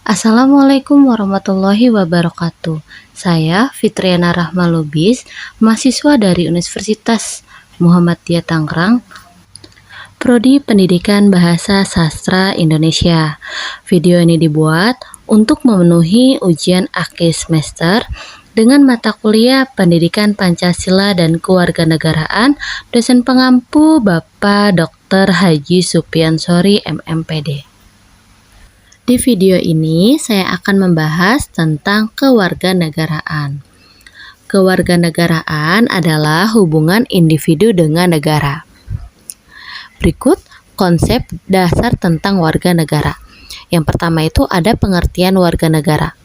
Assalamualaikum warahmatullahi wabarakatuh. Saya Fitriana Rahma Lubis, mahasiswa dari Universitas Muhammadiyah Tangerang, Prodi Pendidikan Bahasa Sastra Indonesia. Video ini dibuat untuk memenuhi ujian akhir semester dengan mata kuliah Pendidikan Pancasila dan Kewarganegaraan, dosen pengampu Bapak Dr. Haji Supiansori MMPD. Di video ini saya akan membahas tentang kewarganegaraan. Kewarganegaraan adalah hubungan individu dengan negara. Berikut konsep dasar tentang warga negara. Yang pertama itu ada pengertian warga negara.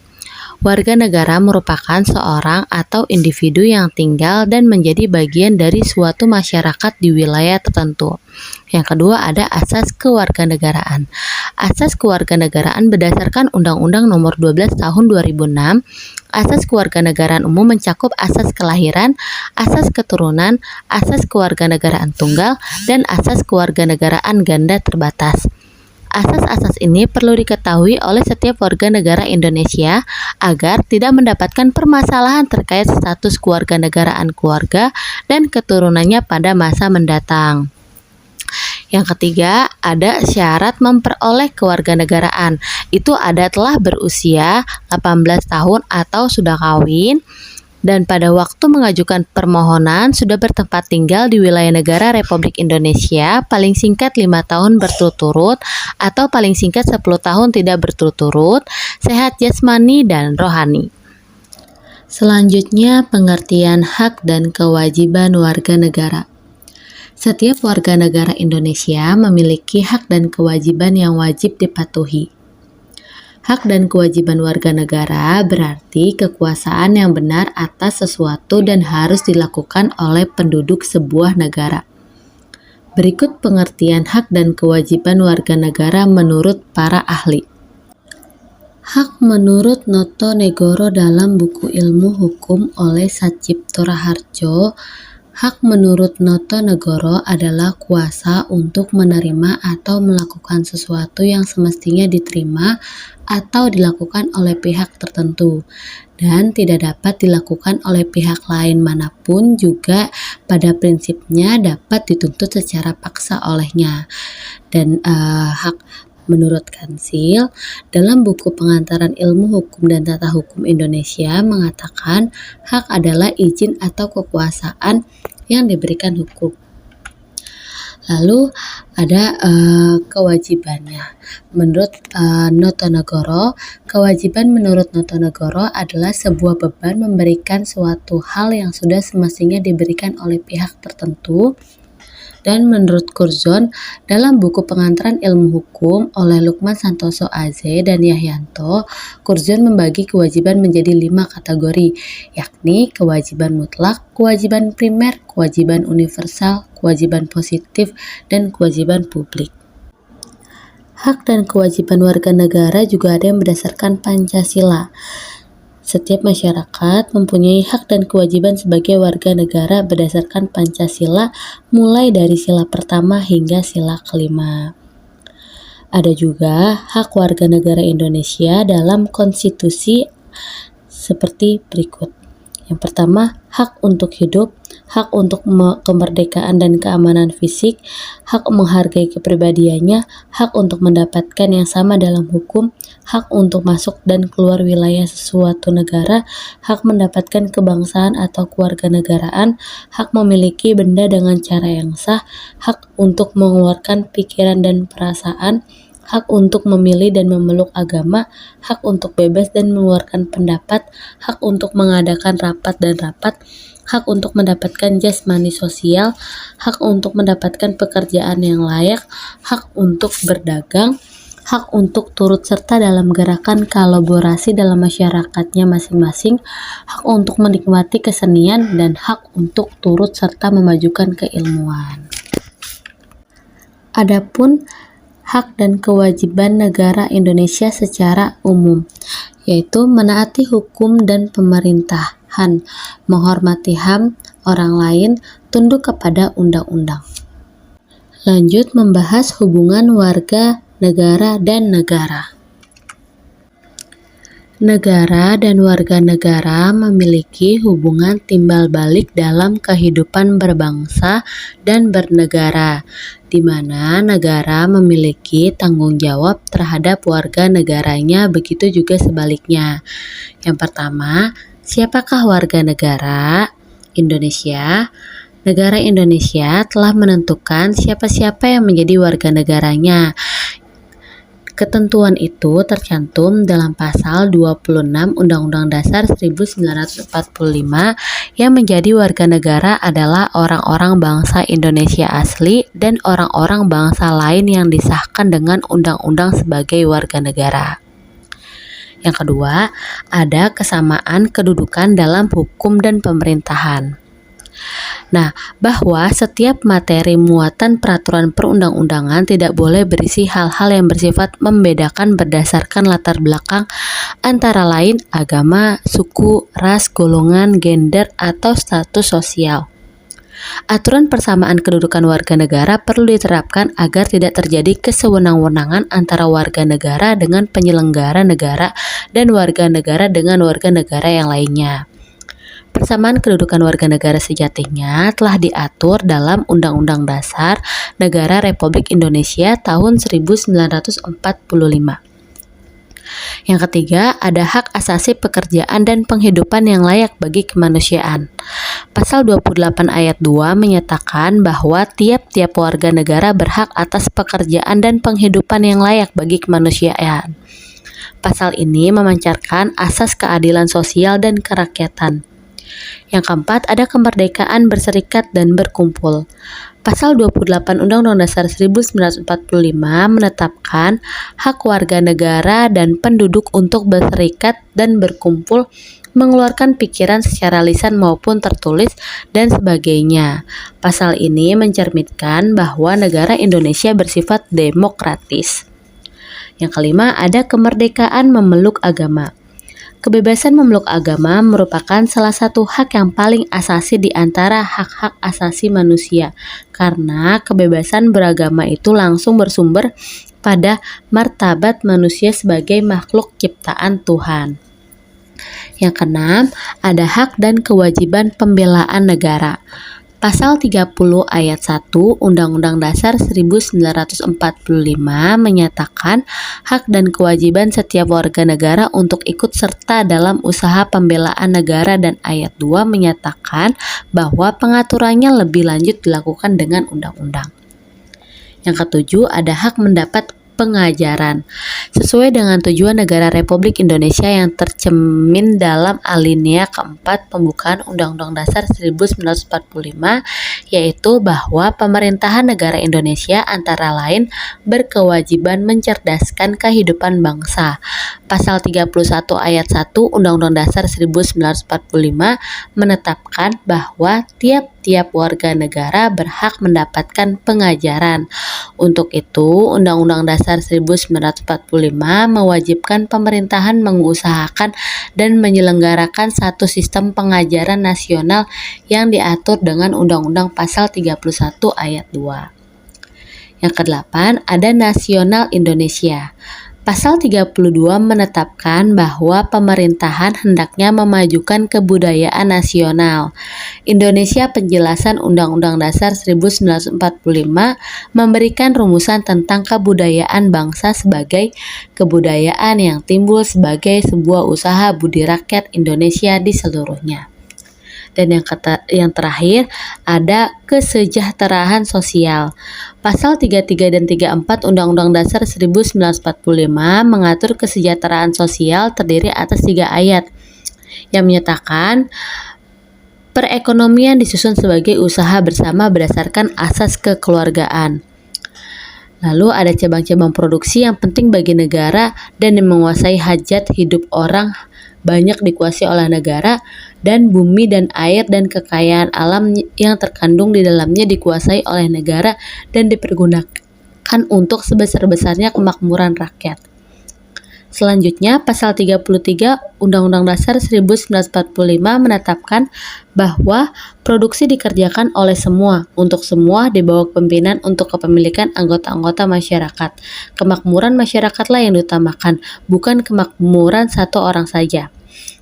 Warga negara merupakan seorang atau individu yang tinggal dan menjadi bagian dari suatu masyarakat di wilayah tertentu. Yang kedua ada asas kewarganegaraan. Asas kewarganegaraan berdasarkan Undang-Undang Nomor 12 Tahun 2006. Asas kewarganegaraan umum mencakup asas kelahiran, asas keturunan, asas kewarganegaraan tunggal, dan asas kewarganegaraan ganda terbatas. Asas-asas ini perlu diketahui oleh setiap warga negara Indonesia agar tidak mendapatkan permasalahan terkait status kewarganegaraan keluarga dan keturunannya pada masa mendatang. Yang ketiga, ada syarat memperoleh kewarganegaraan. Itu ada telah berusia 18 tahun atau sudah kawin, dan pada waktu mengajukan permohonan sudah bertempat tinggal di wilayah negara Republik Indonesia paling singkat 5 tahun berturut-turut atau paling singkat 10 tahun tidak berturut-turut, sehat jasmani dan rohani. Selanjutnya, pengertian hak dan kewajiban warga negara. Setiap warga negara Indonesia memiliki hak dan kewajiban yang wajib dipatuhi. Hak dan kewajiban warga negara berarti kekuasaan yang benar atas sesuatu dan harus dilakukan oleh penduduk sebuah negara. Berikut pengertian hak dan kewajiban warga negara menurut para ahli. Hak menurut Noto Negoro dalam buku Ilmu Hukum oleh Satjipto Raharjo. Hak menurut Noto Negoro adalah kuasa untuk menerima atau melakukan sesuatu yang semestinya diterima atau dilakukan oleh pihak tertentu dan tidak dapat dilakukan oleh pihak lain manapun, juga pada prinsipnya dapat dituntut secara paksa olehnya. Dan hak menurut Kansil dalam buku Pengantaran Ilmu Hukum dan Tata Hukum Indonesia mengatakan hak adalah izin atau kekuasaan yang diberikan hukum. Lalu ada kewajibannya. Menurut Noto Negoro, kewajiban menurut Noto Negoro adalah sebuah beban memberikan suatu hal yang sudah semestinya diberikan oleh pihak tertentu. Dan menurut Curzon, dalam buku Pengantaran Ilmu Hukum oleh Lukman Santoso AZ dan Yahyanto, Curzon membagi kewajiban menjadi 5 kategori, yakni kewajiban mutlak, kewajiban primer, kewajiban universal, kewajiban positif, dan kewajiban publik. Hak dan kewajiban warga negara juga ada yang berdasarkan Pancasila. Setiap masyarakat mempunyai hak dan kewajiban sebagai warga negara berdasarkan Pancasila mulai dari sila pertama hingga sila kelima. Ada juga hak warga negara Indonesia dalam konstitusi seperti berikut. Yang pertama, hak untuk hidup, hak untuk kemerdekaan dan keamanan fisik, hak menghargai kepribadiannya, hak untuk mendapatkan yang sama dalam hukum, hak untuk masuk dan keluar wilayah suatu negara, hak mendapatkan kebangsaan atau kewarganegaraan, hak memiliki benda dengan cara yang sah, hak untuk mengeluarkan pikiran dan perasaan, hak untuk memilih dan memeluk agama, hak untuk bebas dan mengeluarkan pendapat, hak untuk mengadakan rapat dan rapat, hak untuk mendapatkan jasmani sosial, hak untuk mendapatkan pekerjaan yang layak, hak untuk berdagang, hak untuk turut serta dalam gerakan kolaborasi dalam masyarakatnya masing-masing, hak untuk menikmati kesenian, dan hak untuk turut serta memajukan keilmuan. Adapun hak dan kewajiban negara Indonesia secara umum, yaitu menaati hukum dan pemerintahan, menghormati HAM orang lain, tunduk kepada undang-undang. Lanjut membahas hubungan warga negara dan negara. Negara dan warga negara memiliki hubungan timbal balik dalam kehidupan berbangsa dan bernegara, di mana negara memiliki tanggung jawab terhadap warga negaranya, begitu juga sebaliknya. Yang pertama, siapakah warga negara? Indonesia. Negara Indonesia telah menentukan siapa-siapa yang menjadi warga negaranya. Ketentuan itu tercantum dalam pasal 26 Undang-Undang Dasar 1945 yang menjadi warga negara adalah orang-orang bangsa Indonesia asli dan orang-orang bangsa lain yang disahkan dengan undang-undang sebagai warga negara. Yang kedua, ada kesamaan kedudukan dalam hukum dan pemerintahan. Nah, bahwa setiap materi muatan peraturan perundang-undangan tidak boleh berisi hal-hal yang bersifat membedakan berdasarkan latar belakang antara lain agama, suku, ras, golongan, gender, atau status sosial. Aturan persamaan kedudukan warga negara perlu diterapkan agar tidak terjadi kesewenang-wenangan antara warga negara dengan penyelenggara negara dan warga negara dengan warga negara yang lainnya. Persamaan kedudukan warga negara sejatinya telah diatur dalam Undang-Undang Dasar Negara Republik Indonesia tahun 1945. Yang ketiga, ada hak asasi pekerjaan dan penghidupan yang layak bagi kemanusiaan. Pasal 28 ayat 2 menyatakan bahwa tiap-tiap warga negara berhak atas pekerjaan dan penghidupan yang layak bagi kemanusiaan. Pasal ini memancarkan asas keadilan sosial dan kerakyatan. Yang keempat, ada kemerdekaan berserikat dan berkumpul. Pasal 28 Undang-Undang Dasar 1945 menetapkan hak warga negara dan penduduk untuk berserikat dan berkumpul, mengeluarkan pikiran secara lisan maupun tertulis, dan sebagainya. Pasal ini mencerminkan bahwa negara Indonesia bersifat demokratis. Yang kelima, ada kemerdekaan memeluk agama. Kebebasan memeluk agama merupakan salah satu hak yang paling asasi di antara hak-hak asasi manusia, karena kebebasan beragama itu langsung bersumber pada martabat manusia sebagai makhluk ciptaan Tuhan. Yang keenam, ada hak dan kewajiban pembelaan negara. Pasal 30 ayat 1 Undang-Undang Dasar 1945 menyatakan hak dan kewajiban setiap warga negara untuk ikut serta dalam usaha pembelaan negara, dan ayat 2 menyatakan bahwa pengaturannya lebih lanjut dilakukan dengan undang-undang. Yang ketujuh, ada hak mendapat pengajaran. Sesuai dengan tujuan negara Republik Indonesia yang tercermin dalam alinea keempat pembukaan Undang-Undang Dasar 1945, yaitu bahwa pemerintahan negara Indonesia antara lain berkewajiban mencerdaskan kehidupan bangsa. Pasal 31 ayat 1 Undang-Undang Dasar 1945 menetapkan bahwa tiap-tiap warga negara berhak mendapatkan pengajaran. Untuk itu, Undang-Undang Dasar 1945 mewajibkan pemerintahan mengusahakan dan menyelenggarakan satu sistem pengajaran nasional yang diatur dengan Undang-Undang Pasal 31 ayat 2. Yang kedelapan, ada Nasional Indonesia. Pasal 32 menetapkan bahwa pemerintahan hendaknya memajukan kebudayaan nasional. Indonesia Penjelasan Undang-Undang Dasar 1945 memberikan rumusan tentang kebudayaan bangsa sebagai kebudayaan yang timbul sebagai sebuah usaha budi rakyat Indonesia di seluruhnya. Dan yang terakhir, ada kesejahteraan sosial. Pasal 33 dan 34 Undang-Undang Dasar 1945 mengatur kesejahteraan sosial terdiri atas 3 ayat yang menyatakan perekonomian disusun sebagai usaha bersama berdasarkan asas kekeluargaan. Lalu ada cabang-cabang produksi yang penting bagi negara dan yang menguasai hajat hidup orang banyak dikuasai oleh negara, dan bumi dan air dan kekayaan alam yang terkandung di dalamnya dikuasai oleh negara dan dipergunakan untuk sebesar-besarnya kemakmuran rakyat. Selanjutnya, pasal 33 Undang-Undang Dasar 1945 menetapkan bahwa produksi dikerjakan oleh semua, untuk semua, di bawah pimpinan untuk kepemilikan anggota-anggota masyarakat. Kemakmuran masyarakatlah yang diutamakan, bukan kemakmuran satu orang saja.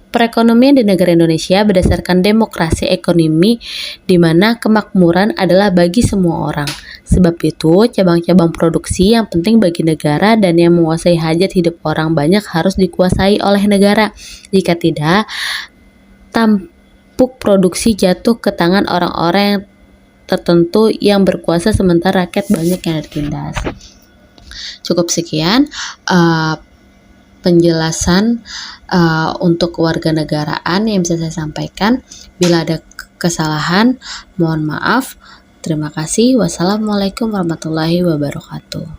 Perekonomian di negara Indonesia berdasarkan demokrasi ekonomi di mana kemakmuran adalah bagi semua orang. Sebab itu, cabang-cabang produksi yang penting bagi negara dan yang menguasai hajat hidup orang banyak harus dikuasai oleh negara. Jika tidak, tampuk produksi jatuh ke tangan orang-orang yang tertentu yang berkuasa sementara rakyat banyak yang tertindas. Cukup sekian penjelasan untuk kewarganegaraan yang bisa saya sampaikan. Bila ada kesalahan, mohon maaf. Terima kasih. Wassalamualaikum warahmatullahi wabarakatuh.